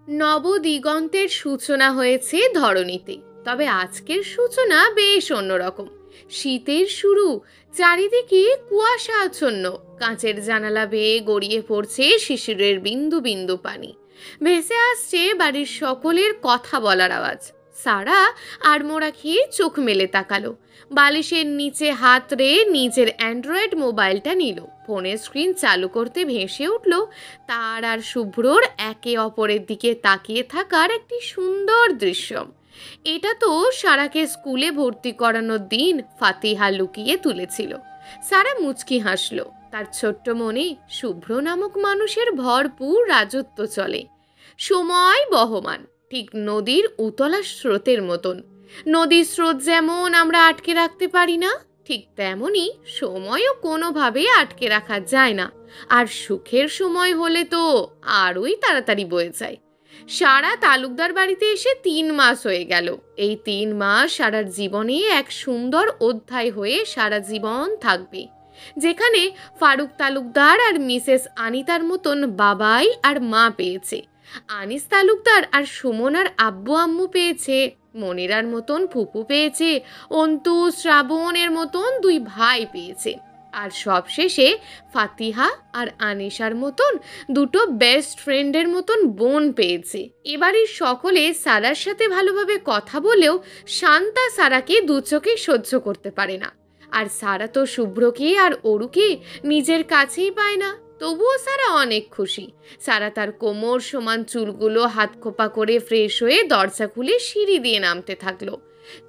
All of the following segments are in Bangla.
নবদিগন্তের সূচনা হয়েছে ধরণীতে, তবে আজকের সূচনা বেশ অন্যরকম। শীতের শুরু, চারিদিকে কুয়াশা আচ্ছন্ন, কাঁচের জানালা বেয়ে গড়িয়ে পড়ছে শিশিরের বিন্দু বিন্দু পানি। ভেসে আসছে বাড়ির সকলের কথা বলার আওয়াজ। সারা আড়মোড়া খেয়ে চোখ মেলে তাকালো। বালিশের নিচে হাত রে নিজের অ্যান্ড্রয়েড মোবাইলটা নিল। ফোনের স্ক্রিন চালু করতে ভেসে উঠল তার আর শুভ্রর একে অপরের দিকে তাকিয়ে থাকার একটি সুন্দর দৃশ্য। এটা তো সারাকে স্কুলে ভর্তি করানোর দিন ফাতিহা লুকিয়ে তুলেছিল। সারা মুচকি হাসল। তার ছোট্ট মনে শুভ্র নামক মানুষের ভরপুর রাজত্ব চলে। সময় বহমান, ঠিক নদীর উতলা স্রোতের মতন। নদীর স্রোত যেমন আমরা আটকে রাখতে পারি না, ঠিক তেমনই সময়ও কোনোভাবে আটকে রাখা যায় না। আর সুখের সময় হলে তো আরোই তাড়াতাড়ি বয়ে যায়। সারা তালুকদার বাড়িতে এসে 3 মাস হয়ে গেল। এই 3 মাস সারার জীবনে এক সুন্দর অধ্যায় হয়ে সারা জীবন থাকবে, যেখানে ফারুক তালুকদার আর মিসেস আনিতার মতন বাবাই আর মা পেয়েছে। আনিস তালুকদার আর সুমনার আব্বু আম্মু পেয়েছে। মনিরার মতন ফুপু পেয়েছে। অন্তু শ্রাবণের মতন 2 ভাই পেয়েছে। আর সবশেষে ফাতিহা আর আনিশার মতন 2 বেস্ট ফ্রেন্ডের মতন বোন পেয়েছে। এবারের সকলে সারার সাথে ভালোভাবে কথা বলেও শান্তা সারাকে 2 চোখে সহ্য করতে পারে না। আর সারা তো শুভ্রকে আর অরুকে নিজের কাছেই পায় না। তবুও সারা অনেক খুশি। সারা তার কোমর সমান চুলগুলো হাত খোপা করে ফ্রেশ হয়ে দরজা খুলে সিঁড়ি দিয়ে নামতে থাকলো।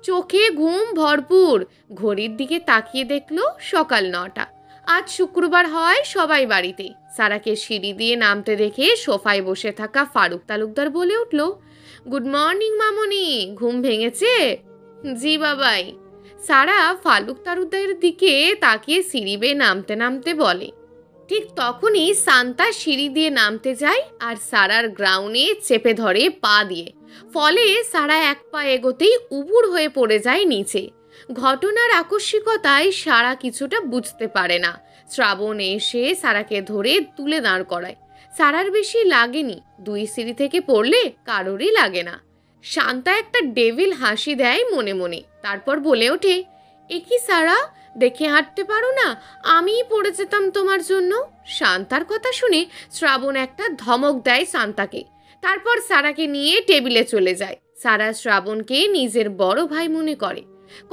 চোখে ঘুম ভরপুর। ঘড়ির দিকে তাকিয়ে দেখলো সকাল 9টা। আজ শুক্রবার হয় সবাই বাড়িতে। সারাকে সিঁড়ি দিয়ে নামতে দেখে সোফায় বসে থাকা ফারুক তালুকদার বলে উঠল, গুড মর্নিং মামনি, ঘুম ভেঙেছে? জি বাবাই। সারা ফারুক তালুকদারের দিকে তাকিয়ে সিঁড়ি বেয়ে নামতে নামতে বলে। ঠিক তখনই শান্তা সিঁড়ি দিয়ে নামতে যায় আর সারার গ্রাউন্ডে চেপে ধরে পা দিয়ে। ফলে সারা এক পা এগোতেই উবুড় হয়ে পড়ে যায় নিচে। ঘটনার আকস্মিকতায় সারা কিছুটা বুঝতে পারে না। শ্রাবণ এসে সারাকে ধরে তুলে দাঁড় করায়। সারার বেশি লাগেনি, 2 সিঁড়ি থেকে পড়লে কারোরই লাগে না। শান্তা একটা ডেভিল হাসি দেয় মনে মনে, তারপর বলে ওঠে, এ কি সারা, দেখে হাঁটতে পারো না? আমিই পড়ে যেতাম তোমার জন্য। শান্তার কথা শুনে শ্রাবণ একটা ধমক দেয় শান্তাকে। তারপর সারাকে নিয়ে টেবিলে চলে যায়। সারা শ্রাবণকে নিজের বড় ভাই মনে করে।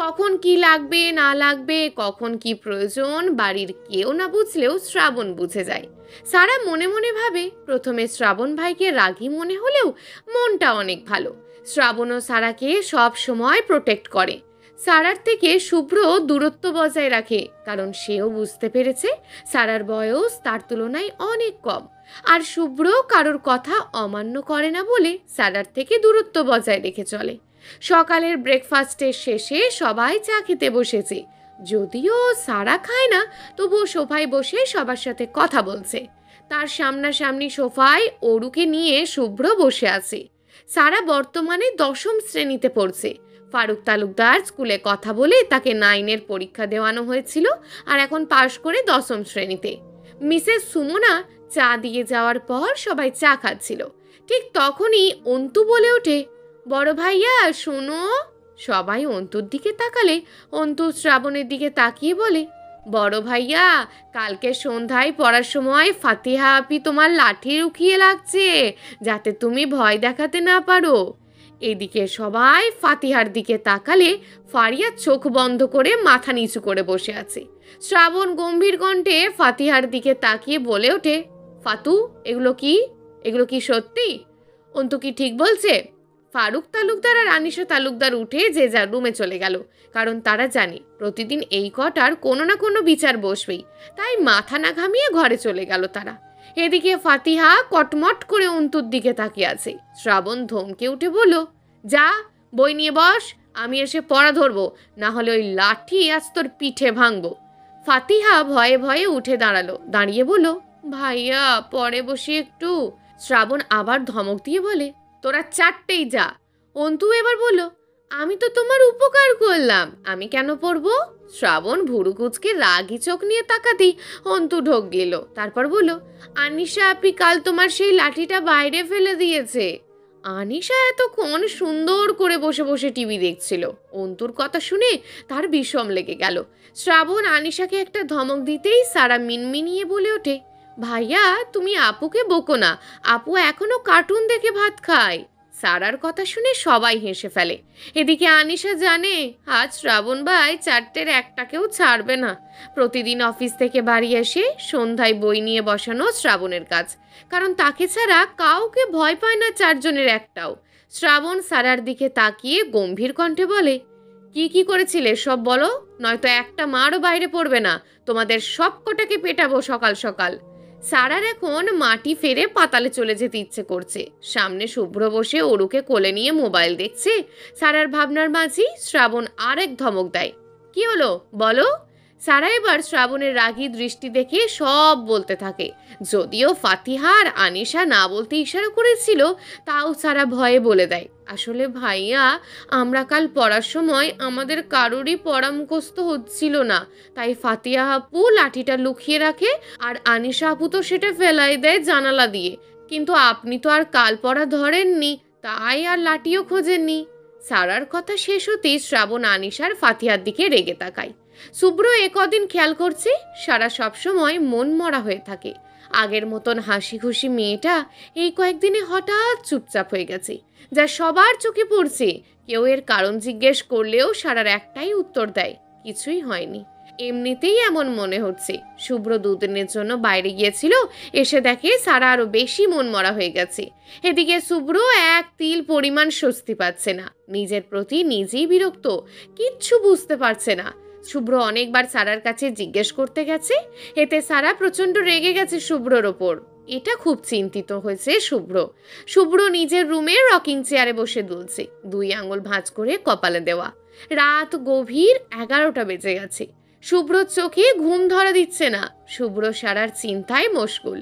কখন কি লাগবে না লাগবে, কখন কি প্রয়োজন, বাড়ির কেউ না বুঝলেও শ্রাবণ বুঝে যায়। সারা মনে মনে ভাবে, প্রথমে শ্রাবণ ভাইকে রাগী মনে হলেও মনটা অনেক ভালো। শ্রাবণও সারাকে সব সময় প্রোটেক্ট করে। সারার থেকে শুভ্র দূরত্ব বজায় রাখে, কারণ সেও বুঝতে পেরেছে সারার বয়স তার তুলনায় অনেক কম। আর শুভ্র কারোর কথা অমান্য করে না বলে সারার থেকে দূরত্ব বজায় রেখে চলে। সকালের ব্রেকফাস্টের শেষে সবাই চা খেতে বসেছে। যদিও সারা খায় না, তবুও সোফায় বসে সবার সাথে কথা বলছে। তার সামনাসামনি সোফায় অরুকে নিয়ে শুভ্র বসে আছে। সারা বর্তমানে 10ম শ্রেণীতে পড়ছে। ফারুক তালুকদার স্কুলে কথা বলে তাকে 9-এর পরীক্ষা দেওয়ানো হয়েছিল, আর এখন পাশ করে 10ম শ্রেণীতে। মিসেস সুমনা চা দিয়ে যাওয়ার পর সবাই চা খাচ্ছিল। ঠিক তখনই অন্তু বলে ওঠে, বড় ভাইয়া শোনো। সবাই অন্তুর দিকে তাকালে অন্তু শ্রাবণের দিকে তাকিয়ে বলে, বড় ভাইয়া, কালকে সন্ধ্যায় পড়ার সময় ফাতিহা আপি তোমার লাঠি রুখিয়ে লাগছে, যাতে তুমি ভয় দেখাতে না পারো। এদিকে সবাই ফাতিহার দিকে তাকালে ফারিয়া চোখ বন্ধ করে মাথা নিচু করে বসে আছে। শ্রাবণ গম্ভীর কণ্ঠে ফাতিহার দিকে তাকিয়ে বলে ওঠে, ফাতু, এগুলো কি সত্যি? অন্তু কি ঠিক বলছে? ফারুক তালুকদার আর আনিশা তালুকদার উঠে যে যার রুমে চলে গেল, কারণ তারা জানে প্রতিদিন এই কটার কোনো না কোনো বিচার বসবেই। তাই মাথা না ঘামিয়ে ঘরে চলে গেল তারা। এদিকে ফাতিহা কটমট করে অন্তুর দিকে তাকিয়ে আছে। শ্রাবণ ধমকে উঠে বলল, যা বই নিয়ে বস, আমি এসে পড়া ধরবো, না হলে ওই লাঠি আজ তোর পিঠে ভাঙবো। ফাতিহা ভয়ে ভয়ে উঠে দাঁড়ালো। দাঁড়িয়ে বলল, ভাইয়া পরে বসি একটু। শ্রাবণ আবার ধমক দিয়ে বলে, তোরা 4টেই যা। অন্তু এবার বলল, আমি তো তোমার উপকার করলাম, আমি কেন পড়বো? শ্রাবণ ভুরু কুচকে রাগি চোখ নিয়ে তাকাতেই অন্তু ঢোক গেল। তারপর বলল, আনিশা আপি কাল তোমার সেই লাঠিটা বাইরে ফেলে দিয়েছে। আনিশা এতক্ষণ সুন্দর করে বসে বসে টিভি দেখছিল। অন্তুর কথা শুনে তার বিষম লেগে গেল। শ্রাবণ আনিশাকে একটা ধমক দিতেই সারা মিনমিনিয়ে বলে ওঠে, ভাইয়া তুমি আপুকে বকো না, আপু এখনো কার্টুন দেখে ভাত খায়। সারার কথা শুনে সবাই হেসে ফেলে। এদিকে আনিশা জানে আজ শ্রাবণ ভাই 4টের একটাকেও ছাড়বে না। প্রতিদিন অফিস থেকে বাড়ি এসে সন্ধ্যায় বই নিয়ে বসানো শ্রাবণের কাজ, কারণ তাকে ছাড়া কাউকে ভয় পায় না 4জনের একটাও। শ্রাবণ সারার দিকে তাকিয়ে গম্ভীর কণ্ঠে বলে, কি কি করেছিলে সব বলো, নয়তো একটা মারও বাইরে পড়বে না, তোমাদের সব কটাকে পেটাবো সকাল সকাল। সারার এখন মাটি ফেরে পাতালে চলে যেতে ইচ্ছে করছে। সামনে শুভ্র বসে অরুকে কোলে নিয়ে মোবাইল দেখছে। সারার ভাবনার মাঝেই শ্রাবণ আরেক ধমক দেয়, কি হলো বলো। সারা এবার শ্রাবণের রাগী দৃষ্টি দেখে সব বলতে থাকে। যদিও ফাতিহা আর আনিশা না বলতে ইশারা করেছিল, তাও সারা ভয়ে বলে দেয়, আসলে ভাইয়া আমরা কাল পড়ার সময় আমাদের কারোরই পড়া মুখস্থ হচ্ছিল না, তাই ফাতিহা আপু লাঠিটা লুকিয়ে রাখে আর আনিশা আপু তো সেটা ফেলাই দেয় জানালা দিয়ে। কিন্তু আপনি তো আর কাল পড়া ধরেননি, তাই আর লাঠিও খোঁজেননি। সারার কথা শেষ হতেই শ্রাবণ আনিশার ফাতিহার দিকে রেগে তাকায়। শুভ্র কদিন খেয়াল করছে সারা সবসময় মন মরা হয়ে থাকে। আগের মতন হাসি খুশি মেয়েটা এই কয়েকদিনে হঠাৎ চুপচাপ হয়ে গেছে, যা সবার চোখে পড়ছে। কেউ এর কারণ জিজ্ঞেস করলেও সারার একটাই উত্তর দেয়, কিছুই হয়নি, এমনিতেই এমন মনে হচ্ছে। শুভ্র দুদিনের জন্য বাইরে গিয়েছিল, এসে দেখে সারা আরো বেশি মন মরা হয়ে গেছে। এদিকে শুভ্র এক তিল পরিমাণ স্বস্তি পাচ্ছে না, নিজের প্রতি নিজেই বিরক্ত, কিচ্ছু বুঝতে পারছে না। শুভ্র অনেকবার সারার কাছে জিজ্ঞেস করতে গেছে, এতে সারা প্রচণ্ড রেগে গেছে শুভ্রর ওপর। এটা খুব চিন্তিত হয়েছে শুভ্র। শুভ্র নিজের রুমে রকিং চেয়ারে বসে দুলছে, 2 আঙুল ভাঁজ করে কপালে দেওয়া। রাত গভীর 11টা বেজে গেছে। শুভ্রর চোখে ঘুম ধরা দিচ্ছে না। শুভ্র সারার চিন্তায় মশগুল।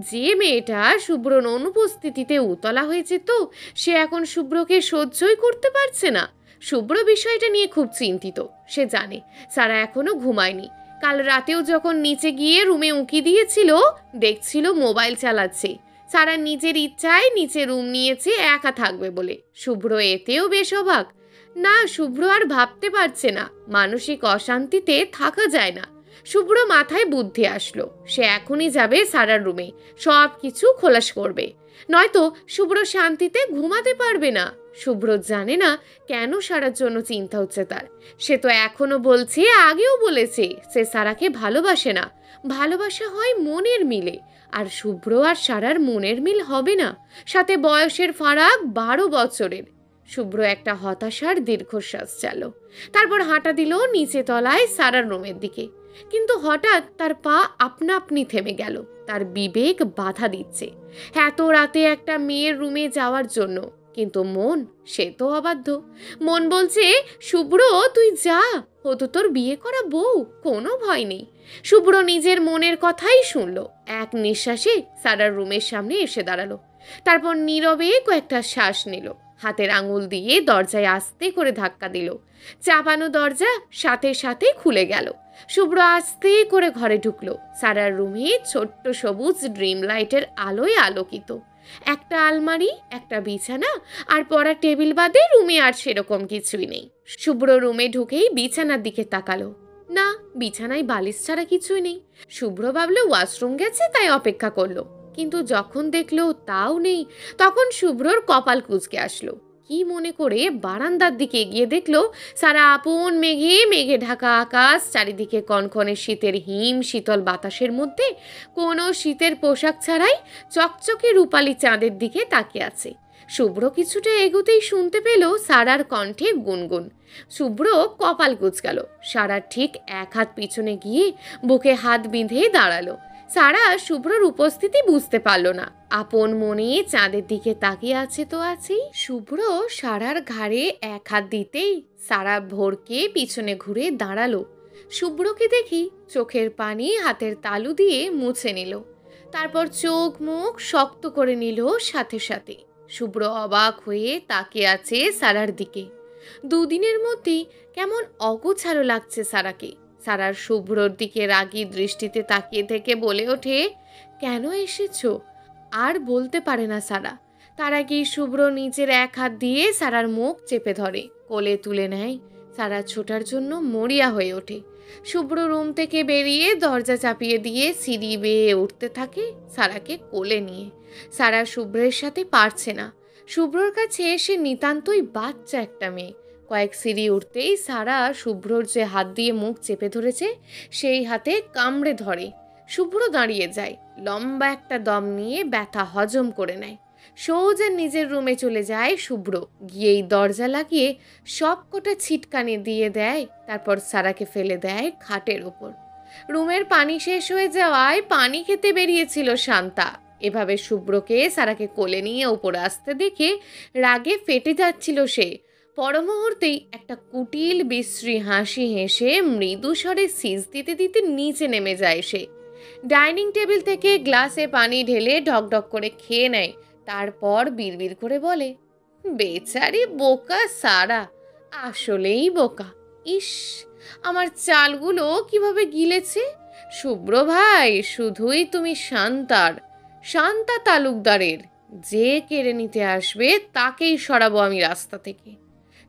যে মেয়েটা শুভ্রর অনুপস্থিতিতে উতলা হয়েছে, তো সে এখন শুভ্রকে সহ্যই করতে পারছে না। শুভ্র বিষয়টা নিয়ে খুব চিন্তিত। সে জানে সারা এখনো ঘুমায়নি। কাল রাতেও যখন নিচে গিয়ে রুমে উঁকি দিয়েছিল, দেখছিল মোবাইল চালাচ্ছে। সারা নিজের ইচ্ছায় নিচে রুম নিয়েছে একা থাকবে বলে। শুভ্র এতেও বেশ অবাক। না, শুভ্র আর ভাবতে পারছে না, মানসিক অশান্তিতে থাকা যায় না। শুভ্র মাথায় বুদ্ধি আসলো, সে এখনই যাবে সারার রুমে, সব কিছু খোলাস করবে, নয়তো শুভ্র শান্তিতে ঘুমাতে পারবে না। শুভ্র জানে না কেন সারার জন্য চিন্তা হচ্ছে তার। সে তো এখনো বলছে, আগেও বলেছে, সে সারাকে ভালোবাসে না। ভালোবাসা হয় মনের মিলে, আর শুভ্র আর সারার মনের মিল হবে না। সাথে বয়সের ফারাক 12 বছরের। শুভ্র একটা হতাশার দীর্ঘশ্বাস চাল, তারপর হাঁটা দিল নিচে তলায় সারার রুমের দিকে। কিন্তু হঠাৎ তার পা আপনা আপনি থেমে গেল। তার বিবেক বাধা দিচ্ছে এত রাতে একটা মেয়ের রুমে যাওয়ার জন্য, কিন্তু মন, সে তো অবাধ্য। মন বলছে, শুভ্র তুই যা, ও তো তোর বিয়ে করা বউ, কোনো ভয় নেই। শুভ্র নিজের মনের কথাই শুনল। এক নিঃশ্বাসে সারার রুমের সামনে এসে দাঁড়ালো। তারপর নীরবে কয়েকটা শ্বাস নিল। হাতের আঙুল দিয়ে দরজায় আস্তে করে ধাক্কা দিল। চাপানো দরজা সাথে সাথে খুলে গেল। শুভ্র আস্তে করে ঘরে ঢুকলো। সারার রুমে ছোট্ট সবুজ ড্রিম লাইটের আলোয় আলোকিত। একটা আলমারি, একটা বিছানা আর পড়ার টেবিল বাদে রুমে আর সেরকম কিছুই নেই। শুভ্র রুমে ঢুকেই বিছানার দিকে তাকালো। না, বিছানায় বালিশ ছাড়া কিছুই নেই। শুভ্র ভাবলো ওয়াশরুম গেছে, তাই অপেক্ষা করলো। কিন্তু যখন দেখলো তাও নেই, তখন শুভ্রর কপাল কুঁচকে আসলো। কি মনে করে বারান্দার দিকে এগিয়ে দেখলো সারা আপন মেঘে মেঘে ঢাকা আকাশ, চারিদিকে কনকনে শীতের হিম শীতল বাতাসের মধ্যে কোনো শীতের পোশাক ছাড়াই চকচকে রূপালি চাঁদের দিকে তাকিয়ে আছে। শুভ্র কিছুটা এগোতেই শুনতে পেল সারার কণ্ঠে গুনগুন। শুভ্র কপাল কুঁচকালো। সারা ঠিক 1 হাত পিছনে গিয়ে বুকে হাত বিঁধে দাঁড়ালো। সারা শুভ্রর উপস্থিতি বুঝতে পারল না। আপন মনে চাঁদের দিকে তাকিয়ে আছে তো আছেই। শুভ্র সারার ঘাড়ে 1 হাত দিতেই সারা ভোরকে পিছনে ঘুরে দাঁড়ালো। শুভ্রকে দেখি চোখের পানি হাতের তালু দিয়ে মুছে নিল। তারপর চোখ মুখ শক্ত করে নিল সাথে সাথে। শুভ্র অবাক হয়ে তাকিয়ে আছে সারার দিকে। 2 দিনের মধ্যেই কেমন অগোছালো লাগছে সারাকে। সারার শুভ্রর দিকে রাগী দৃষ্টিতে তাকিয়ে থেকে বলে ওঠে, কেন এসেছো? আর বলতে পারে না সারা। তার আগেই শুভ্র নিজের এক হাত দিয়ে সারার মুখ চেপে ধরে, কোলে তুলে নেয়। সারা ছোটার জন্য মরিয়া হয়ে ওঠে। শুভ্র রুম থেকে বেরিয়ে দরজা চাপিয়ে দিয়ে সিঁড়ি বেয়ে উঠতে থাকে সারাকে কোলে নিয়ে। সারা শুভ্রের সাথে পারছে না। শুভ্রর কাছে এসে নিতান্তই বাচ্চা একটা মেয়ে। কয়েক সিঁড়ি উঠতেই সারা শুভ্রর যে হাত দিয়ে মুখ চেপে ধরেছে সেই হাতে কামড়ে ধরে। শুভ্র দাঁড়িয়ে যায়, লম্বা একটা দম নিয়ে ব্যথা হজম করে নেয়। সোজা নিজের রুমে চলে যায় শুভ্র, গিয়েই দরজা লাগিয়ে সব কটা ছিটকানি দিয়ে দেয়। তারপর সারাকে ফেলে দেয় খাটের ওপর। রুমের পানি শেষ হয়ে যাওয়ায় পানি খেতে বেরিয়েছিল শান্তা। এভাবে শুভ্রকে সারাকে কোলে নিয়ে ওপরে আসতে দেখে রাগে ফেটে যাচ্ছিল সে। পর মুহূর্তেই একটা কুটিল বিশ্রী হাসি হেসে মৃদু স্বরে সিজ দিতে দিতে নিচে নেমে যায় সে। ডাইনিং টেবিল থেকে গ্লাসে পানি ঢেলে ঢকঢক করে খেয়ে নেয়। তারপর বিড়বিড় করে বলে, বেচারি বোকা সারা, আসলেই বোকা। ইস, আমার চালগুলো কিভাবে গিলেছে। শুভ্র ভাই, শুধুই তুমি শান্তা তালুকদারের। যে কেড়ে নিতে আসবে তাকেই সরাবো আমি রাস্তা থেকে।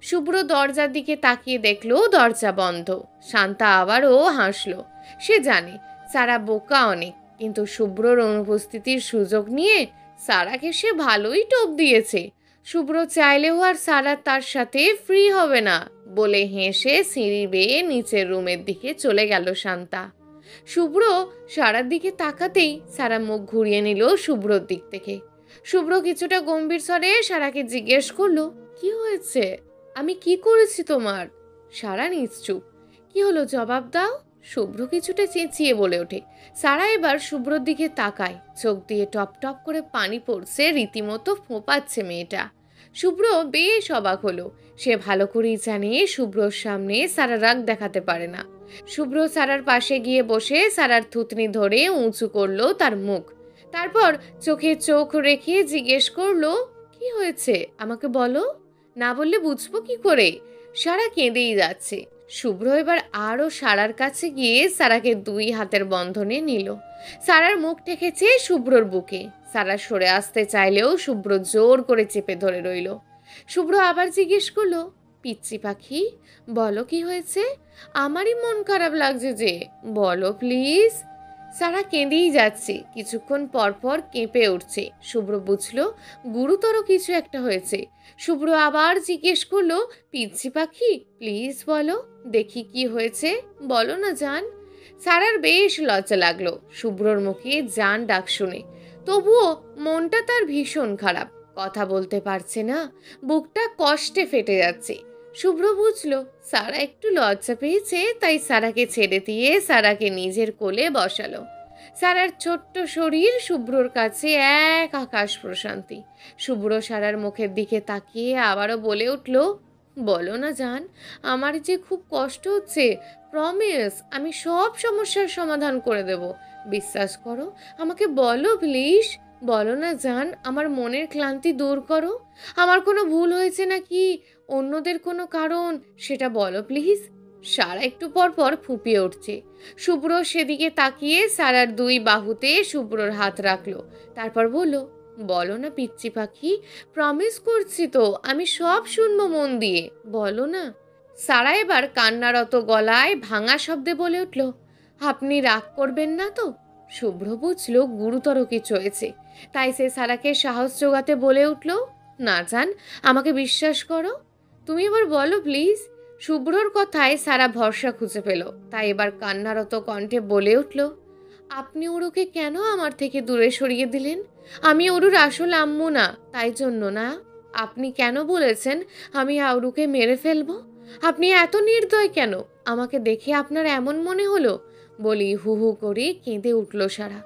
শুভ্র দরজার দিকে তাকিয়ে দেখলো দরজা বন্ধ। শান্তা আবারও হাসলো। সে জানে সারা বোকা অনেক, কিন্তু শুভ্রর অনুপস্থিতির সুযোগ নিয়ে সারাকে সে ভালোই টোপ দিয়েছে। শুভ্র চাইলেও আর সারা তার সাথে ফ্রি হবে না বলে হেসে সিঁড়ি বেয়ে নিচের রুমের দিকে চলে গেল শান্তা। শুভ্র সারার দিকে তাকাতেই সারা মুখ ঘুরিয়ে নিল শুভ্রর দিক থেকে। শুভ্র কিছুটা গম্ভীর স্বরে সারাকে জিজ্ঞেস করলো, কি হয়েছে? আমি কি করেছি তোমার? সারা নিশ্চুপ। কি হলো, জবাব দাও। শুভ্র কিছুটা চেঁচিয়ে বলে ওঠে। সারা এবার শুভ্রর দিকে তাকায়, চোখ দিয়ে টপ টপ করে পানি পড়ছে, রীতিমতো ফোঁপাচ্ছে মেয়েটা। শুভ্র বেশ অবাক হলো। সে ভালো করেই জানে শুভ্রর সামনে সারা রাগ দেখাতে পারে না। শুভ্র সারার পাশে গিয়ে বসে সারার থুতনি ধরে উঁচু করলো তার মুখ। তারপর চোখে চোখ রেখে জিজ্ঞেস করলো, কি হয়েছে আমাকে বলো, না বললে বুঝবো কি করে? সারা কেঁদেই যাচ্ছে। শুভ্র এবার আরও সারার কাছে গিয়ে সারাকে দুই হাতের বন্ধনে নিল। সারার মুখ ঠেকেছে শুভ্রর বুকে। সারা সরে আসতে চাইলেও শুভ্র জোর করে চেপে ধরে রইল। শুভ্র আবার জিজ্ঞেস করলো, পিচ্চি পাখি, বলো কি হয়েছে? আমারই মন খারাপ লাগছে যে, বলো প্লিজ। সারা কেঁদেই যাচ্ছে, কিছুক্ষণ পর পর কেঁপে উঠছে। শুভ্র বুঝলো গুরুতর কিছু একটা হয়েছে। শুভ্র আবার জিজ্ঞেস করলো, পিচ্চি পাখি প্লিজ বলো, দেখি কি হয়েছে, বলো না জান। সারার বেশ লজ্জা লাগলো শুভ্রর মুখে জান ডাক শুনে। তবুও মনটা তার ভীষণ খারাপ, কথা বলতে পারছে না, বুকটা কষ্টে ফেটে যাচ্ছে। শুভ্র বুঝলো সারা একটু লজ্জা পেয়েছে, তাই সারাকে ছেড়ে দিয়ে সারাকে নিজের কোলে বসালো। সারার ছোট্ট শরীর শুভ্রর কাছে এক আকাশ প্রশান্তি। শুভ্র সারার মুখের দিকে তাকিয়ে আবারও বলে উঠল, বলো না জান, আমার যে খুব কষ্ট হচ্ছে, প্রমিস আমি সব সমস্যার সমাধান করে দেব, বিশ্বাস করো, আমাকে বলো প্লিজ। বলো না জান, আমার মনের ক্লান্তি দূর করো। আমার কোনো ভুল হয়েছে নাকি অন্যদের কোনো কারণ, সেটা বলো প্লিজ। সারা একটু পর পর ফুঁপিয়ে উঠছে। শুভ্র সেদিকে তাকিয়ে সারার দুই বাহুতে শুভ্রর হাত রাখলো। তারপর বলল, বলো না পিচ্চি পাখি, প্রমিস করছি তো, আমি সব শুনবো মন দিয়ে, বলো না। সারা এবার কান্নারত গলায় ভাঙা শব্দে বলে উঠল, আপনি রাগ করবেন না তো? শুভ্র বুঝলো গুরুতর কিছু হয়েছে, তাই সে সারাকে সাহস জোগাতে বলে উঠল, না জান, আমাকে বিশ্বাস করো, তুমি এবার বলো প্লিজ। শুভ্রর কথায় সারা ভরসা খুঁজে পেল, তাই এবার কান্নারত কণ্ঠে বলে উঠল, আপনি ওরুকে কেন আমার থেকে দূরে সরিয়ে দিলেন? আমি ওরুর আসল আম্মু না, তাই জন্য না? আপনি কেন বলেছেন আমি আউরুকে মেরে ফেলবো? আপনি এত নির্দয় কেন? আমাকে দেখে আপনার এমন মনে হলো? বলি হু হু করে কেঁদে উঠল সারা।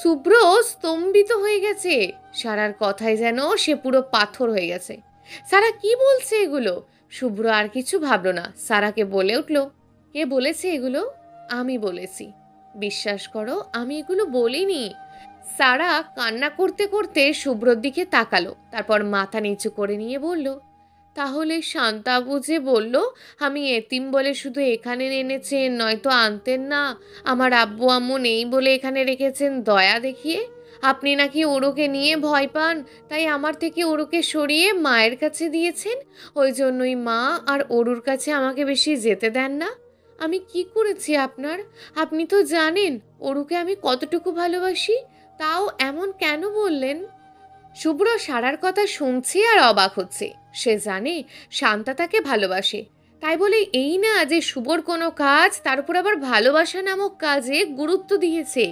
শুভ্র স্তম্ভিত হয়ে গেছে। সারার কথায় যেন সে পুরো পাথর হয়ে গেছে। সারা কি বলছে এগুলো? শুভ্র আর কিছু ভাবলো না, সারাকে বলে উঠল, কে বলেছে এগুলো? আমি বলেছি, বিশ্বাস করো আমি এগুলো বলিনি। সারা কান্না করতে করতে শুভ্রর দিকে তাকালো, তারপর মাথা নিচু করে নিয়ে বলল, তাহলে শান্তা বুঝে বলল আমি এতিম বলে শুধু এখানে এনেছেন, নয়তো আনতেন না? আমার আব্বু আম্মু নেই বলে এখানে রেখেছেন দয়া দেখিয়ে? আপনি নাকি ওরুকে নিয়ে ভয় পান, তাই আমার থেকে ওরুকে সরিয়ে মায়ের কাছে দিয়েছেন। ওই জন্যই মা আর ওরুর কাছে আমাকে বেশি যেতে দেন না। আমি কি করেছি আপনার? আপনি তো জানেন ওরুকে আমি কতটুকু ভালোবাসি। তাও এমন কেন বললেন? শুভ্র সারার কথা শুনছে আর অবাক হচ্ছে। সে জানে শান্তা তাকে ভালোবাসে, তাই বলে এই না যে শুভর কোনো কাজ তার উপর আবার ভালোবাসা নামক কাজে গুরুত্ব দিয়েছে।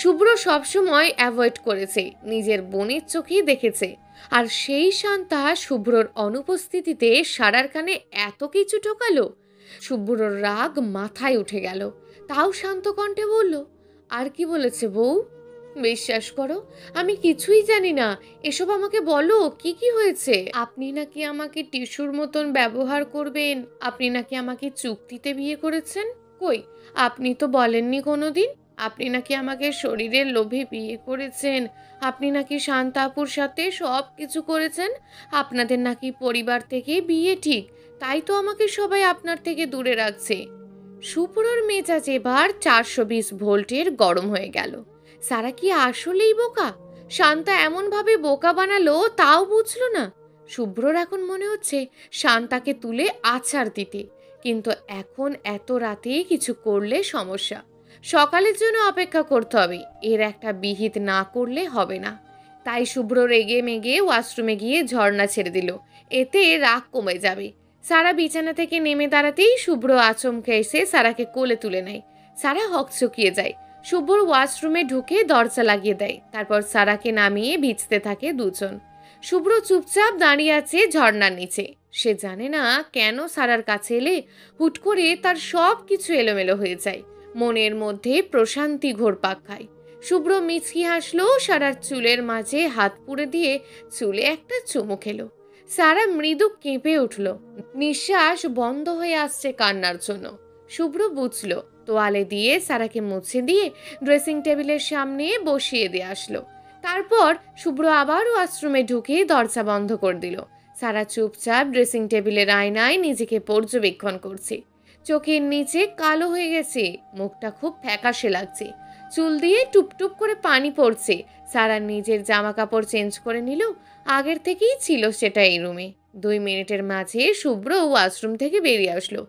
শুভ্র সবসময় অ্যাভয়েড করেছে, নিজের বোনের চোখেই দেখেছে। আর সেই শান্তা শুভ্রর অনুপস্থিতিতে সারার কানে এত কিছু ঢোকালো। শুভ্রর রাগ মাথায় উঠে গেল, তাও শান্ত কণ্ঠে বলল, আর কি বলেছে বউ? বিশ্বাস করো, আমি কিছুই জানি না। এসব আমাকে বলো, কি কি হয়েছে? আপনি নাকি আমাকে টিস্যুর মতন ব্যবহার করবেন, আপনি নাকি আমাকে চুক্তিতে বিয়ে করেছেন। কই, আপনি তো বলেননি কোনোদিন। আপনি নাকি আমাকে শরীরের লোভে বিয়ে করেছেন, আপনি নাকি শান্তাপুর সাথে সব কিছু করেছেন, আপনাদের নাকি পরিবার থেকে বিয়ে ঠিক, তাই তো আমাকে সবাই আপনার থেকে দূরে রাখছে। শুভ্রর মেজাজ এবার 420 ভোল্টের গরম হয়ে গেল। সারা কি আসলেই বোকা? শান্তা এমনভাবে বোকা বানালো তাও বুঝলো না। শুভ্রর এখন মনে হচ্ছে শান্তাকে তুলে আছাড় দিতে, কিন্তু এখন এত রাতে কিছু করলে সমস্যা। সকালের জন্য অপেক্ষা করতে হবে, এর একটা বিহিত না করলে হবে না। তাই শুভ্র রেগে মেগে ওয়াশরুমে গিয়ে ঝর্ণা ছেড়ে দিল, এতে রাগ কমে যাবে। সারা বিছানা থেকে নেমে দাঁড়াতেই শুভ্র আচমকে এসে সারাকে কোলে তুলে নেয়। সারা হকচকিয়ে যায়। শুভ্র ওয়াশরুমে ঢুকে দরজা লাগিয়ে দেয়, তারপর সারাকে নামিয়ে ভিজতে থাকে দুজন। শুভ্র চুপচাপ দাঁড়িয়ে আছে ঝর্ণার নিচে। সে জানে না কেন সারার কাছে এলে হুট করে তার সব কিছু এলোমেলো হয়ে যায়, মনের মধ্যে প্রশান্তি ঘোরপাক খায়। শুভ্র মিচকি হাসলো, সারার চুলের মাঝে হাত পুড়ে দিয়ে চুলে একটা চুমু খেলো। সারা মৃদু কেঁপে উঠল, নিঃশ্বাস বন্ধ হয়ে আসছে কান্নার জন্য। শুভ্র বুঝল, তোয়ালে দিয়ে সারাকে মুছে দিয়ে ড্রেসিং টেবিলের সামনে বসিয়ে দিয়ে আসলো। তারপর শুভ্র আবার ওয়াশরুমে ঢুকে দরজা বন্ধ করে দিল। সারা চুপচাপ ড্রেসিং টেবিলের আয়নায় নিজেকে পর্যবেক্ষণ করছে। চোখের নিচে কালো হয়ে গেছে, মুখটা খুব ফ্যাকাশে লাগছে, চুল দিয়ে টুপটুপ করে পানি পড়ছে। সারা নিজের জামা কাপড় চেঞ্জ করে নিল, আগের থেকেই ছিল সেটা এই রুমে। 2 মিনিটের মাঝে শুভ্র ওয়াশরুম থেকে বেরিয়ে আসলো,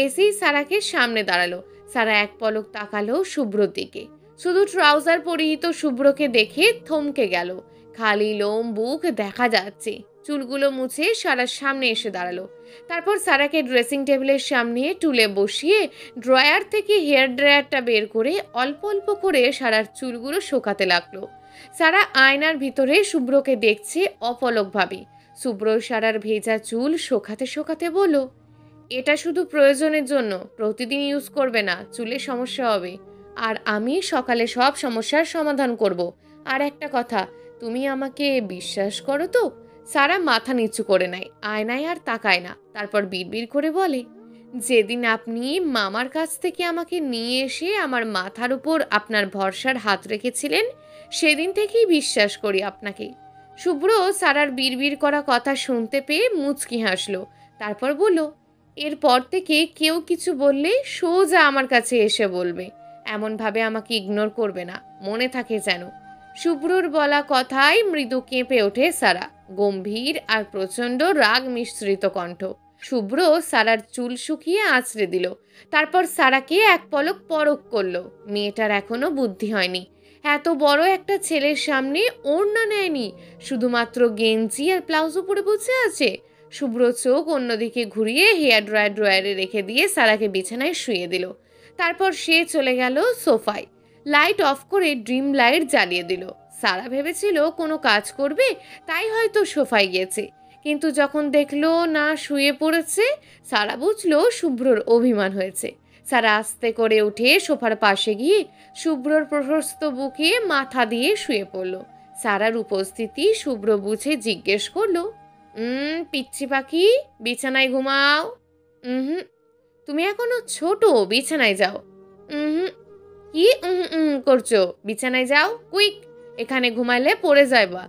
এসেই সারাকে সামনে দাঁড়ালো। সারা এক পলক তাকালো শুভ্রর দিকে, শুধু ট্রাউজার পরিহিত শুভ্রকে দেখে থমকে গেল। খালি লোম বুক দেখা যাচ্ছে। চুলগুলো মুছে সারার সামনে এসে দাঁড়ালো। তারপর সারাকে ড্রেসিং টেবিলের সামনে টুলে বসিয়ে ড্রয়ার থেকে হেয়ার ড্রায়ারটা বের করে অল্প অল্প করে সারার চুলগুলো শোকাতে লাগলো। সারা আয়নার ভিতরে শুভ্রকে দেখছে অপলকভাবে। শুভ্র সারার ভেজা চুল শোকাতে শোকাতে বলল, এটা শুধু প্রয়োজনের জন্য, প্রতিদিন ইউজ করবে না, চুলে সমস্যা হবে। আর আমি সকালে সব সমস্যার সমাধান করব। আর একটা কথা, তুমি আমাকে বিশ্বাস করো তো? সারা মাথা নিচু করে নেয়, আয়নায় আর তাকায় না। তারপর বিড়বিড় করে বলে, যেদিন আপনি মামার কাছ থেকে আমাকে নিয়ে এসে আমার মাথার উপর আপনার ভরসার হাত রেখেছিলেন, সেদিন থেকেই বিশ্বাস করি আপনাকে। শুভ্র সারার বিড়বিড় করা কথা শুনতে পেয়ে মুচকি হাসলো। তারপর বলল, এরপর থেকে কেউ কিছু বললে সোজা আমার কাছে এসে বলবে, এমনভাবে আমাকে ইগনোর করবে না, মনে থাকে যেন। শুভ্রর বলা কথায় মৃদু কেঁপে ওঠে সারা, গম্ভীর আর প্রচণ্ড রাগ মিশ্রিত কণ্ঠ। শুভ্র সারার চুল শুকিয়ে আঁচড়ে দিল, তারপর সারাকে এক পলক পরখ করলো। মেয়েটার এখনো বুদ্ধি হয়নি, এত বড় একটা ছেলের সামনে ওড়না নেয়নি, শুধুমাত্র গেঞ্জি আর ব্লাউজ পরে বসে আছে। শুভ্র চোখ অন্যদিকে ঘুরিয়ে হেয়ার ড্রয়ারে রেখে দিয়ে সারাকে বিছানায় শুয়ে দিল। তারপর সে চলে গেল সোফায়, লাইট অফ করে ড্রিম লাইট জ্বালিয়ে দিল। সারা ভেবেছিল কোনো কাজ করবে, তাই হয়তো সোফায় গিয়েছে, কিন্তু যখন দেখলো না শুয়ে পড়েছে, সারা বুঝলো শুভ্রর অভিমান হয়েছে। সারা আস্তে করে উঠে সোফার পাশে গিয়ে শুভ্রর প্রশস্ত বুকে মাথা দিয়ে শুয়ে পড়ল। সারার উপস্থিতি শুভ্র বুঝে জিজ্ঞেস করলো, পিচ্ছি পাখি, বিছানায় ঘুমাও। হুম, তুমি এখনো ছোট, বিছানায় যাও। হুম, কি করছো? বিছানায় যাও কুইক, এখানে ঘুমাইলে পড়ে যাইবা।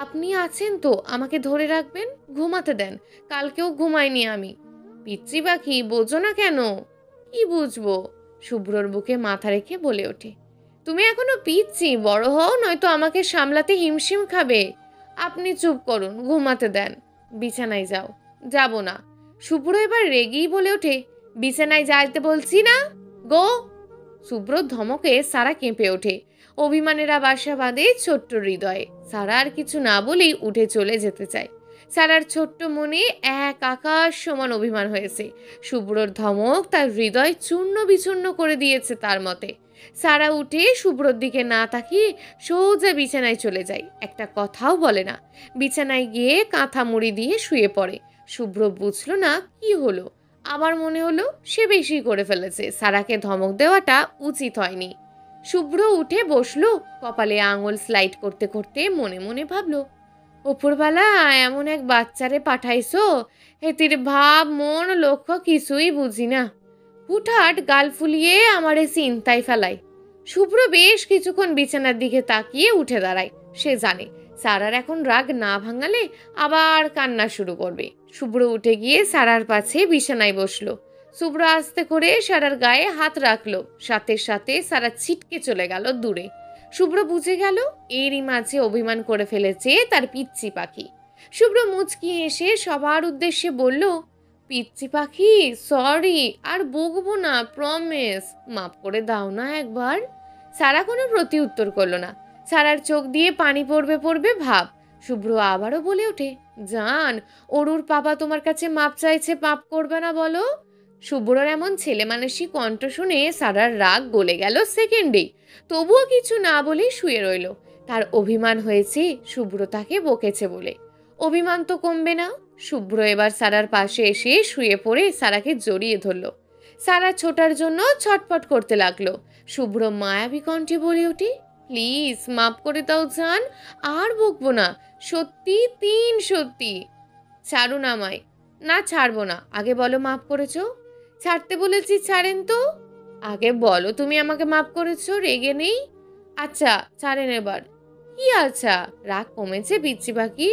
আপনি আছেন তো, আমাকে ধরে রাখবেন, ঘুমাতে দেন, কালকেও ঘুমাইনি আমি। পিচ্ছি পাখি, বোঝো না কেন? কি বুঝবো? শুভ্রর বুকে মাথা রেখে বলে ওঠে, তুমি এখনো পিচ্ছি, বড় হও, নয়তো আমাকে সামলাতে হিমশিম খাবে। আপনি চুপ করুন, ঘুমাতে দেন। বিছানায় যাও। যাব না। শুভ্র এবার রেগেই বলে ওঠে, বিছানায় যাইতে বলছি না, গো। শুভ্রর ধমকে সারা কেঁপে ওঠে। অভিমানেরা বাসা বাঁধে ছোট্ট হৃদয়ে। সারা আর কিছু না বলেই উঠে চলে যেতে চায়। সারার ছোট্ট মনে এক আকাশ সমান অভিমান হয়েছে। শুভ্রর ধমক তার হৃদয় চূর্ণ বিচূর্ণ করে দিয়েছে তার মতে। সারা উঠে শুভ্রর দিকে না তাকিয়ে সোজা বিছানায় চলে যায়, একটা কথাও বলে না। বিছানায় গিয়ে কাঁথা মুড়ি দিয়ে শুয়ে পড়ে। শুভ্র বুঝলো না কি হলো। আবার মনে হলো সে বেশি করে ফেলেছে, সারাকে ধমক দেওয়াটা উচিত হয়নি। শুভ্র উঠে বসলো, কপালে আঙুল স্লাইড করতে করতে মনে মনে ভাবলো, ওপরবেলা এমন এক বাচ্চারে পাঠাইছো, হেতির ভাব মন লক্ষ্য কিছুই বুঝি না। হুটহাট গাল ফুলিয়ে আমারে চিন্তায় ফেলায়। শুভ্র বেশ কিছুক্ষণ বিছানার দিকে তাকিয়ে উঠে দাঁড়ায়। সে জানে সারার এখন রাগ না ভাঙালে আবার কান্না শুরু করবে। শুভ্র উঠে গিয়ে সারার পাশে বিছানায় বসলো। শুভ্র আস্তে করে সারার গায়ে হাত রাখলো। সাথে সাথে সারা ছিটকে চলে গেল দূরে। শুভ্র বুঝে গেল এরই মাঝে অভিমান করে ফেলেছে তার পিচ্চি পাখি। শুভ্র মুচকি এসে সবার উদ্দেশ্যে বলল, পিচ্চি পাখি, সরি, আর বকবো না, প্রমিস, মাফ করে দাও না একবার। সারা কোনো প্রতি উত্তর করলো না। সারার চোখ দিয়ে পানি পড়বে পড়বে ভাব। শুভ্র আবারও বলে ওঠে, জান, অরুর পাপা তোমার কাছে মাপ চাইছে, পাপ করবে না বলো। শুভ্রর এমন ছেলে মানুষই কণ্ঠ শুনে সারার রাগ গলে গেল সেকেন্ডেই। তবুও কিছু না বলে শুয়ে রইল। তার অভিমান হয়েছে শুভ্র তাকে বকেছে বলে। অভিমান তো কমবে না। শুভ্র এবার সারার পাশে এসে শুয়ে পড়ে সারাকে জড়িয়ে ধরল। সারা ছোটার জন্য ছটফট করতে লাগলো। শুভ্র মায়াবী কণ্ঠে বলে ওঠে, প্লিজ মাফ করে দাও জান, আর বকবো না, সত্যি, সত্যি। ছাড়ুন আমায়। না, ছাড়বো না। আগে বলো মাফ করেছো। ছাড়তে বলেছি, ছাড়েন তো। আগে বলো তুমি আমাকে মাফ করেছো, রেগে নেই। আচ্ছা ছাড়েন এবার। কি আচ্ছা, রাগ কমেছে পিচ্চি পাখি?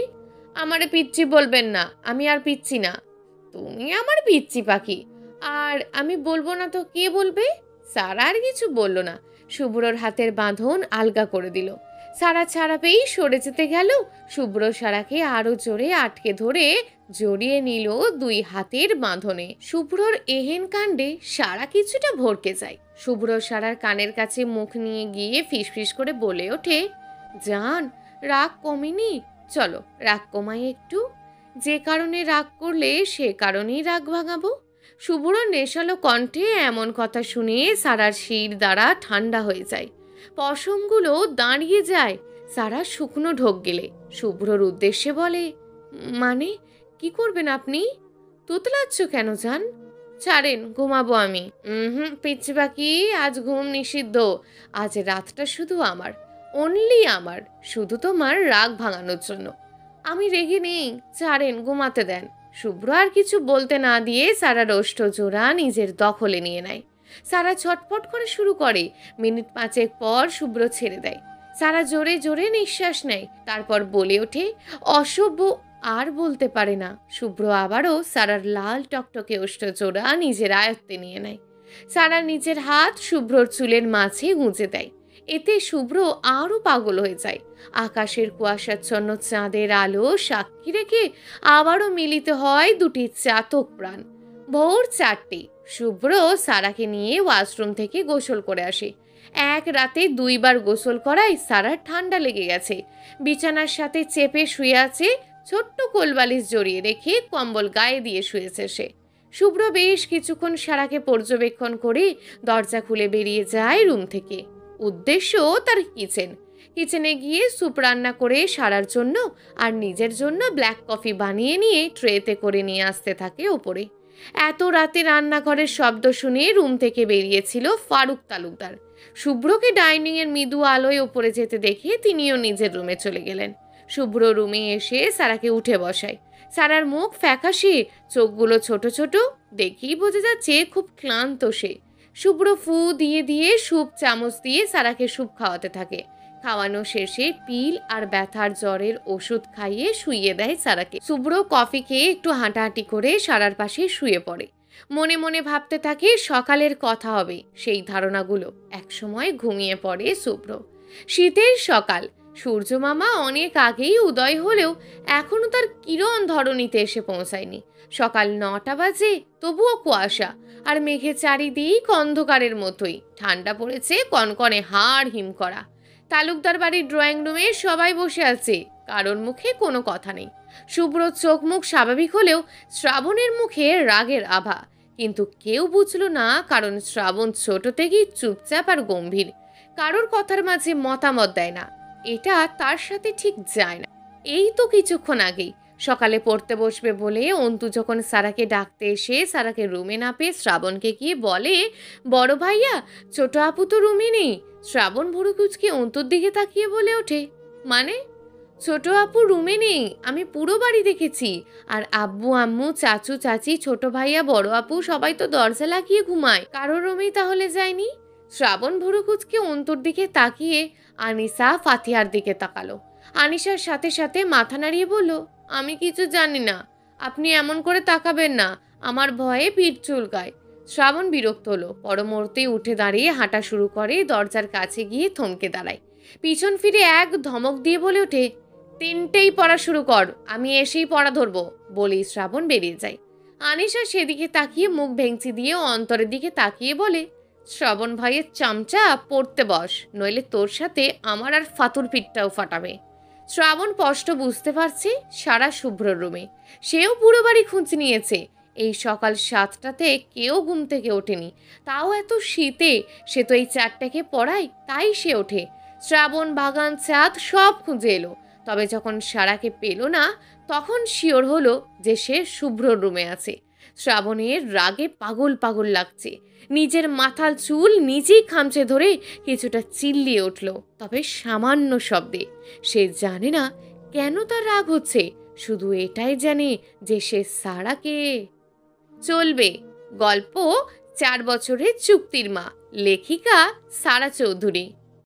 আমারে পিচ্চি বলবেন না, আমি আর পিচ্চি না। তুমি আমার পিচ্চি পাখি। আর আমি বলবো না তো কে বলবে? সারা আর কিছু বলল না। শুভ্রর হাতের বাঁধন আলগা করে দিল। সারা ছাড়া পেয়েই সরে যেতে গেল। শুভ্র সারাকে আরো জোরে আটকে ধরে জড়িয়ে নিল দুই হাতের বাঁধনে। শুভ্রর এহেন কাণ্ডে সারা কিছুটা ভরকে যায়। শুভ্র সারার কানের কাছে মুখ নিয়ে গিয়ে ফিসফিস করে বলে ওঠে, জান, রাগ কমেনি, চলো রাগ কমাই একটু। যে কারণে রাগ করলে সে কারণেই রাগ ভাঙাবো। শুভ্র নেশালো কণ্ঠে এমন কথা শুনে সারার শির দ্বারা ঠান্ডা হয়ে যায়। পশমগুলো দাঁড়িয়ে যায়। সারা শুকনো ঢোক গেলে শুভ্রর উদ্দেশ্যে বলে, মানে কি করবেন আপনি? তোতলাচ্ছ কেন জান? ছাড়েন, ঘুমাবো আমি। পিচ্চি পাখি, আজ ঘুম নিষিদ্ধ। আজ রাতটা শুধু আমার, অনলি আমার, শুধু তোমার রাগ ভাঙানোর জন্য। আমি রেগে নেই, ছাড়েন, ঘুমাতে দেন। শুভ্র আর কিছু বলতে না দিয়ে সারার ওষ্ঠ জোড়া নিজের দখলে নিয়ে নেয়। সারা ছটফট করে শুরু করে। মিনিট পাঁচেক পর শুভ্র ছেড়ে দেয়। সারা জোরে জোরে নিঃশ্বাস নেয়, তারপর বলে ওঠে, অসভ্য। আর বলতে পারে না। শুভ্র আবারও সারার লাল টকটকে ওষ্ঠ জোড়া নিজের আয়ত্তে নিয়ে নেয়। সারা নিজের হাত শুভ্রর চুলের মাঝে গুঁজে দেয়। এতে শুভ্র আরও পাগল হয়ে যায়। আকাশের কুয়াশাচ্ছন্ন চাঁদের আলো সাক্ষী রেখে আবারও মিলিত হয় দুটি চাতক প্রাণ। ভোর 4টে। শুভ্র সারাকে নিয়ে ওয়াশরুম থেকে গোসল করে আসে। এক রাতে 2বার গোসল করায় সারার ঠান্ডা লেগে গেছে। বিছানার সাথে চেপে শুয়ে আছে, ছোট্ট কোলবালিশ জড়িয়ে রেখে কম্বল গায়ে দিয়ে শুয়েছে সে। শুভ্র বেশ কিছুক্ষণ সারাকে পর্যবেক্ষণ করে দরজা খুলে বেরিয়ে যায় রুম থেকে। উদ্দেশ্য তার কিচেনে গিয়ে স্যুপ রান্না করে সারার জন্য আর নিজের জন্য ব্ল্যাক কফি বানিয়ে নিয়ে ট্রেতে করে নিয়ে আসতে থাকে ওপরে। এত রাতে রান্নাঘরের শব্দ শুনে রুম থেকে বেরিয়েছিল ফারুক তালুকদার। শুভ্রকে ডাইনিংয়ের মৃদু আলোয় ওপরে যেতে দেখে তিনিও নিজের রুমে চলে গেলেন। শুভ্র রুমে এসে সারাকে উঠে বসায়। সারার মুখ ফ্যাকাশে, চোখগুলো ছোট ছোট, দেখেই বোঝা যাচ্ছে খুব ক্লান্ত সে। শুভ্র ফু দিয়ে দিয়ে স্যুপ চামচ দিয়ে সারাকে স্যুপ খাওয়াতে থাকে। খাওয়ানো শেষে পিল আর ব্যথার জ্বরের ওষুধ খাইয়ে শুইয়ে দেয় সারাকে। শুভ্র কফি খেয়ে একটু হাঁটাহাঁটি করে সারার পাশে শুয়ে পড়ে। মনে মনে ভাবতে থাকে সকালের কথা হবে সেই ধারণাগুলো। একসময় ঘুমিয়ে পড়ে শুভ্র। শীতের সকাল, সূর্য মামা অনেক আগেই উদয় হলেও এখনো তার কিরণ ধরণীতে এসে পৌঁছায়নি। সকাল 9টা বাজে, তবুও কুয়াশা, আর মেঘের চারিদিক অন্ধকারের মতোই। ঠান্ডা পড়েছে কনকনে, হাড় হিম করা। তালুকদার বাড়ির ড্রয়িং রুমে সবাই বসে আছে, কারোর মুখে কোনো কথা নেই। শুভ্রর চোখ মুখ স্বাভাবিক হলেও শ্রাবণের মুখে রাগের আভা। কিন্তু কেউ বুঝলো না, কারণ শ্রাবণ ছোট থেকেই চুপচাপ আর গম্ভীর, কারোর কথার মাঝে মতামত দেয় না। এটা তার সাথে ঠিক যায় না। এই তো কিছুক্ষণ আগেই সকালে পড়তে বসবে বলে অন্তু যখন সারাকে ডাকতে এসে সারাকে রুমে না পেয়ে শ্রাবণকে গিয়ে বলে, বড় ভাইয়া ছোট আপু তো রুমে নেই। শ্রাবণ ভুরু কুচকে অন্তুর দিকে তাকিয়ে বলে ওঠে, মানে? ছোট আপু রুমে নেই, আমি পুরো বাড়ি দেখেছি। আর আব্বু আম্মু চাচু চাচি ছোট ভাইয়া বড় আপু সবাই তো দরজা লাগিয়ে ঘুমায়, কারোর রুমেই তাহলে যায়নি? শ্রাবণ ভুরু কুচকে অন্তুর দিকে তাকিয়ে আনিসা ফাতিহার দিকে তাকালো। আনিসার সাথে সাথে মাথা নাড়িয়ে বলল, আমি কিছু জানি না, আপনি এমন করে তাকাবেন না, আমার ভয়ে পিঠ চুলকায়। শ্রাবণ বিরক্ত হলো, পর মুহূর্তেই উঠে দাঁড়িয়ে হাঁটা শুরু করে দরজার কাছে গিয়ে থমকে দাঁড়ায়। পিছন ফিরে এক ধমক দিয়ে বলে ওঠে, 3টেই পড়া শুরু কর, আমি এসেই পড়া ধরবো। বলেই শ্রাবণ বেরিয়ে যায়। আনিসা সেদিকে তাকিয়ে মুখ ভেঙচি দিয়ে অন্তরের দিকে তাকিয়ে বলে, শ্রাবণ ভাইয়ের চামচা, পড়তে বস, নইলে তোর সাথে আমার আর ফাতুর পিঠটাও ফাটাবে। শ্রাবণ স্পষ্ট বুঝতে পারছে সারা শুভ্রর রুমে। সেও পুরো বাড়ি খুঁজে নিয়েছে। এই সকাল 7টাতে কেউ ঘুম থেকে ওঠেনি, তাও এত শীতে। সে তো এই 4টাকে পড়ায়, তাই সে ওঠে। শ্রাবণ, বাগান, ছাদ সব খুঁজে এলো, তবে যখন সারাকে পেল না, তখন শিওর হলো যে সে শুভ্রর রুমে আছে। শ্রাবণের রাগে পাগল পাগল লাগছে। নিজের মাথার চুল নিজেই খামচে ধরে কিছুটা চিল্লিয়ে উঠল, তবে সামান্য শব্দে। সে জানে না কেন তার রাগ হচ্ছে, শুধু এটাই জানে যে সে সারাকে। চলবে গল্প 4 বছরের চুক্তির মা, লেখিকা সারা চৌধুরী।